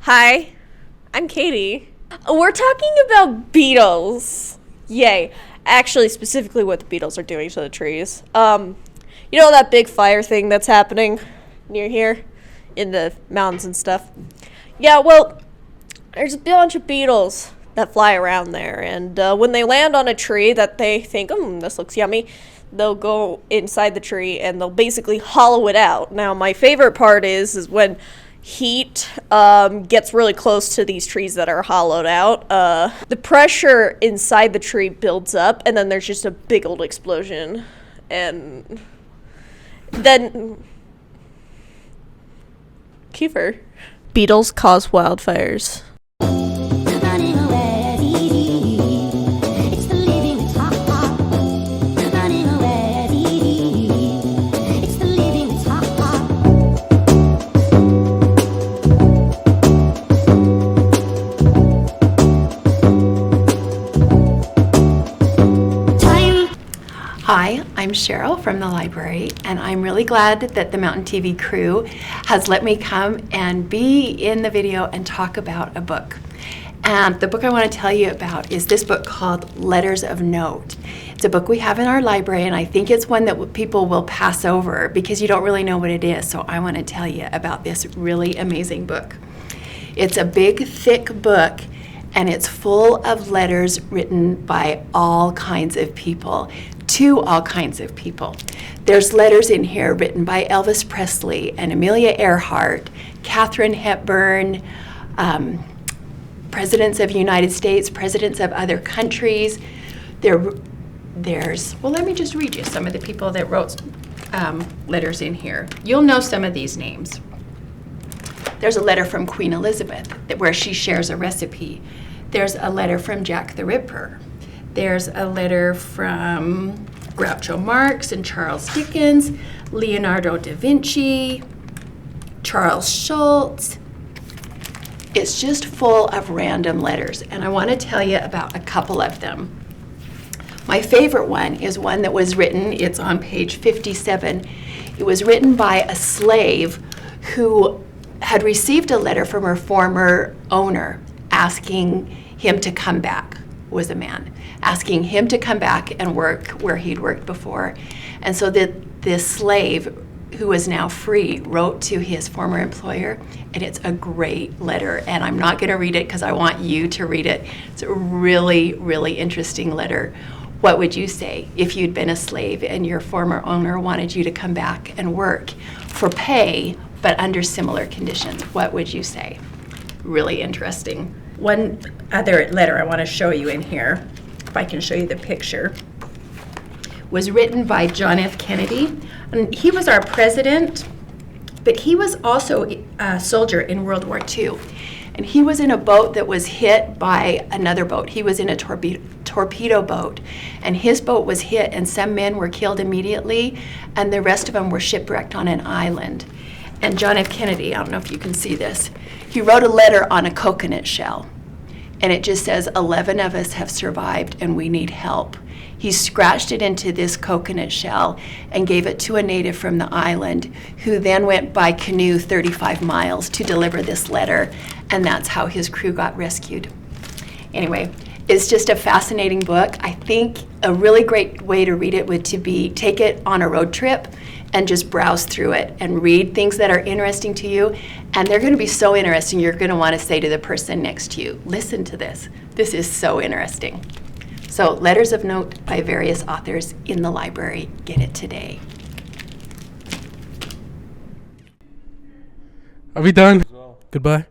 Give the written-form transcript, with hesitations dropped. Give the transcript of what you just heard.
Hi, I'm Katie. We're talking about beetles. Yay. Actually, specifically what the beetles are doing to the trees. You know that big fire thing that's happening near here in the mountains and stuff? Yeah, well, there's a bunch of beetles that fly around there, and when they land on a tree that they think, this looks yummy, they'll go inside the tree and they'll basically hollow it out. Now, my favorite part is when heat gets really close to these trees that are hollowed out. The pressure inside the tree builds up, and then there's just a big old explosion. And then Kiefer. Beetles cause wildfires. Hi, I'm Cheryl from the library, and I'm really glad that the Mountain TV crew has let me come and be in the video and talk about a book. And the book I want to tell you about is this book called Letters of Note. It's a book we have in our library, and I think it's one that people will pass over because you don't really know what it is, so I want to tell you about this really amazing book. It's a big, thick book, and it's full of letters written by all kinds of people, to all kinds of people. There's letters in here written by Elvis Presley and Amelia Earhart, Katharine Hepburn, presidents of the United States, presidents of other countries. Well, let me just read you some of the people that wrote letters in here. You'll know some of these names. There's a letter from Queen Elizabeth where she shares a recipe. There's a letter from Jack the Ripper. There's a letter from Groucho Marx and Charles Dickens, Leonardo da Vinci, Charles Schultz. It's just full of random letters, and I want to tell you about a couple of them. My favorite one is one that was written, it's on page 57. It was written by a slave who had received a letter from her former owner asking him to come back, was a man, asking him to come back and work where he'd worked before. And so this slave, who is now free, wrote to his former employer, and it's a great letter. And I'm not going to read it because I want you to read it. It's a really, really interesting letter. What would you say if you'd been a slave and your former owner wanted you to come back and work for pay, but under similar conditions? What would you say? Really interesting. One other letter I want to show you in here, if I can show you the picture, was written by John F. Kennedy. And he was our president, but he was also a soldier in World War II. And he was in a boat that was hit by another boat. He was in a torpedo boat, and his boat was hit, and some men were killed immediately, and the rest of them were shipwrecked on an island. And John F. Kennedy, I don't know if you can see this, he wrote a letter on a coconut shell, and it just says, 11 of us have survived and we need help. He scratched it into this coconut shell and gave it to a native from the island, who then went by canoe 35 miles to deliver this letter, and that's how his crew got rescued. Anyway, it's just a fascinating book. I think a really great way to read it would be take it on a road trip and just browse through it and read things that are interesting to you. And they're going to be so interesting, you're going to want to say to the person next to you, listen to this. This is so interesting. So, Letters of Note by various authors in the library. Get it today. Are we done? Goodbye.